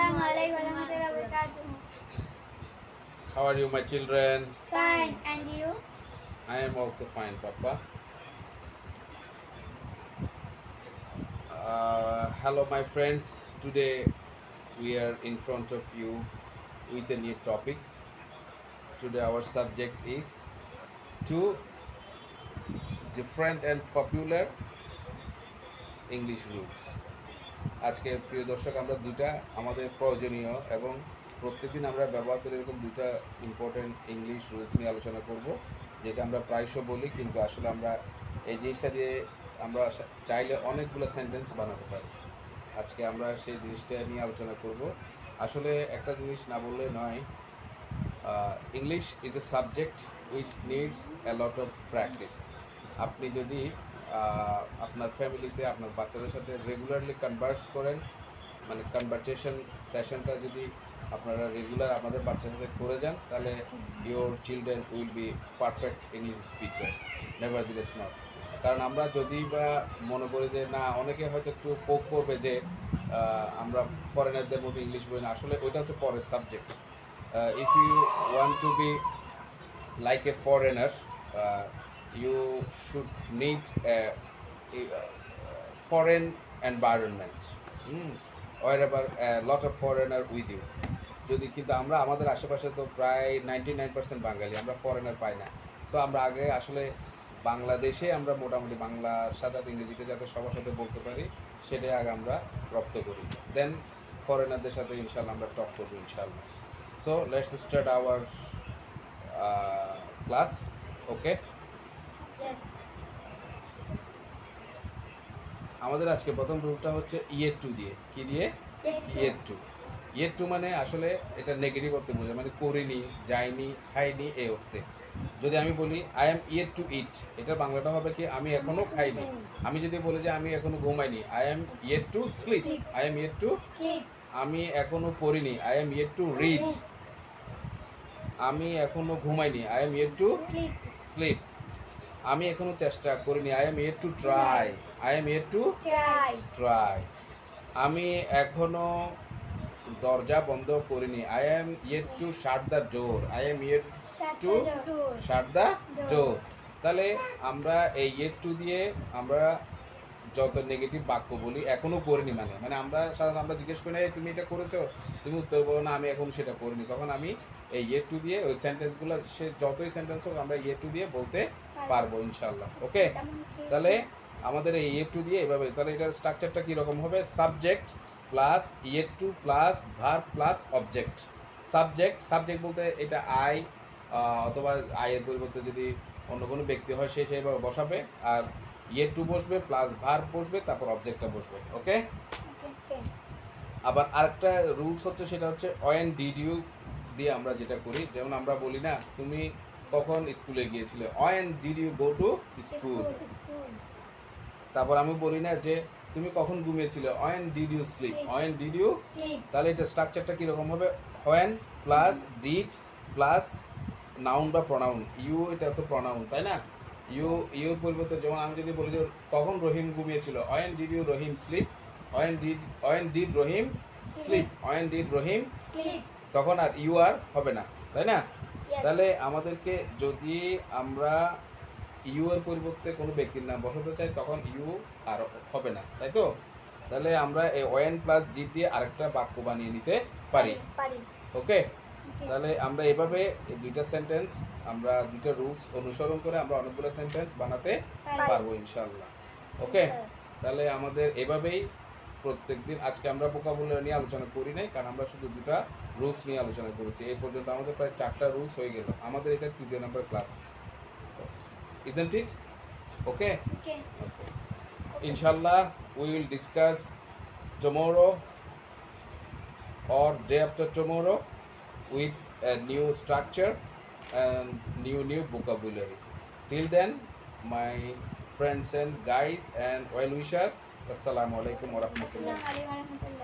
Assalamualaikum warahmatullahi wabarakatuh. How are you, my children? Fine, and you? I am also fine, Papa. Hello, my friends. Today we are in front of you with a new topics. Today our subject is two different and popular English rules. আজকে প্রিয় দর্শক আমরা দুইটা আমাদের প্রয়োজনীয় এবং প্রত্যেকদিন আমরা ব্যবহার করি এরকম দুইটা ইম্পর্টেন্ট ইংলিশ রুলস নিয়ে আলোচনা করব, যেটা আমরা প্রায়শই বলি, কিন্তু আসলে আমরা এই জিনিসটা দিয়ে আমরা চাইলে অনেকগুলো সেন্টেন্স বানাতে পারি। আজকে আমরা সেই জিনিসটা নিয়ে আলোচনা করব। আসলে একটা জিনিস না বললে নয়, English is a subject which needs a lot of practice. আপনি যদি আপনার ফ্যামিলিতে আপনার বাচ্চাদের সাথে রেগুলারলি কনভার্স করেন, মানে কনভারসেশন সেশনটা যদি আপনারা রেগুলার আপনাদের বাচ্চার সাথে করে যান, তাহলে your children will be perfect English speaker, nevertheless not. কারণ আমরা যদি বা মনে করি যে না, অনেকে হয়তো একটু পোক করবে যে আমরা ফরেনারদের মতো ইংলিশ বলি না, আসলে ওইটা হচ্ছে পরের subject. If you want to be like a foreigner, you should need a foreign environment, wherever a lot of foreigner with you. যদি কিন্তু আমরা আমাদের আশেপাশে তো প্রায় 99% বাঙালি, আমরা ফরেনার পাই না। সো আমরা আগে আসলে বাংলাদেশে আমরা মোটামুটি বাংলার সাথে ইংরেজিতে যাতে সবার সাথে বলতে পারি, সেটাই আগে আমরা রপ্ত করি, দেন ফরেনারদের সাথে ইনশাল্লাহ আমরা টক করবো ইনশাল্লাহ। So let's start our class. Okay, Yes. আমাদের আজকে প্রথম রুলটা হচ্ছে ইয়ের টু দিয়ে। কি দিয়ে? ইয়ের টু। ইয়ের টু মানে আসলে এটা নেগেটিভ অর্থে বোঝায়, মানে করিনি, যাইনি, খাইনি এই অর্থে। যদি আমি বলি আই এম ইয়েট টু ইট, এটার বাংলাটা হবে কি আমি এখনো খাইনি। আমি যদি বলি যে আমি এখনো ঘুমাইনি, I am yet to sleep. I am yet to Sleep. আমি এখনো পড়িনি, I am yet to read. আমি এখনো ঘুমাইনি, I am yet to Sleep. Sleep. আমি এখনো চেষ্টা করিনি, I am yet to try. I am yet to Try. Try. আমি এখনো দরজা বন্ধ করিনি, I am yet to shut the door. I am yet Shut to the door. Shut the door. তাহলে আমরা এই ইয়েট টু দিয়ে আমরা যত নেগেটিভ বাক্য বলি, এখনো করিনি মানে মানে আমরা সাধারণত আমরা জিজ্ঞেস করি না তুমি এটা করেছো, তুমি উত্তর বলো না আমি এখনো সেটা করিনি, তখন আমি এই ইয়েট টু দিয়ে ওই সেন্টেন্সগুলো, সে যতই সেন্টেন্স হোক আমরা ইয়েট টু দিয়ে বলতে পারবো ইনশাল্লাহ। ওকে, তাহলে আমাদের এই ইয়েট টু দিয়ে এভাবে, তাহলে এটার স্ট্রাকচারটা কীরকম হবে? Subject plus yet two plus verb plus object. Subject বলতে এটা আই, অথবা আয়ের পরিবর্তে যদি অন্য কোনো ব্যক্তি হয় সে সেইভাবে বসাবে, আর ইয়েট টু বসবে প্লাস ভার্ব বসবে, তারপর অবজেক্টটা বসবে। ওকে, Okay. আবার আরেকটা রুলস হচ্ছে, সেটা হচ্ছে ওয়েন ডিড ইউ দিয়ে আমরা যেটা করি, যেমন আমরা বলি না তুমি কখন স্কুলে গিয়েছিলে, when did you go to school. School. তারপর আমি বলি না যে তুমি কখন ঘুমিয়েছিলে, when did you sleep. When did you, Sleep. তাহলে এটা স্ট্রাকচারটা কীরকম হবে? When plus did plus noun বা প্রনাউন। ইউ এটা তো প্রনাউন, তাই না? ইউর পরিবর্তে যেমন আমি যদি বলি যে কখন রহিম ঘুমিয়েছিল, when did you Rahim sleep. When did Rahim sleep. When did Rahim, Sleep. তখন আর ইউ আর হবে না, তাই না? Yes. তাহলে আমাদেরকে যদি আমরা ইউ এর পরিবর্তে কোনো ব্যক্তির নাম বসাতে চাই, তখন ইউ আর হবে না, তাই তো? তাহলে আমরা এই ওয়েন প্লাস ডিড দিয়ে আরেকটা বাক্য বানিয়ে নিতে পারি। Party. ওকে, Okay. তাহলে আমরা এভাবে এই দুইটা সেন্টেন্স, আমরা দুইটা রুলস অনুসরণ করে আমরা অনেকগুলো সেন্টেন্স বানাতে পারবো ইনশাল্লাহ। ওকে, তাহলে আমাদের এভাবেই প্রত্যেকদিন, আজকে আমরা ভোকাবুলারি নিয়ে আলোচনা করি নাই, কারণ আমরা শুধু দুটা রুলস নিয়ে আলোচনা করেছি। এই পর্যন্ত আমাদের প্রায় 4টা রুলস হয়ে গেল, আমাদের এটা 3য় নম্বর class, isn't it? Okay, Okay. inshallah we will discuss tomorrow or day after tomorrow with a new structure and new vocabulary. Till then, my friends and guys and well wisher, assalamu alaikum wa rahmatullah. Assalamualaikum warahmatullahi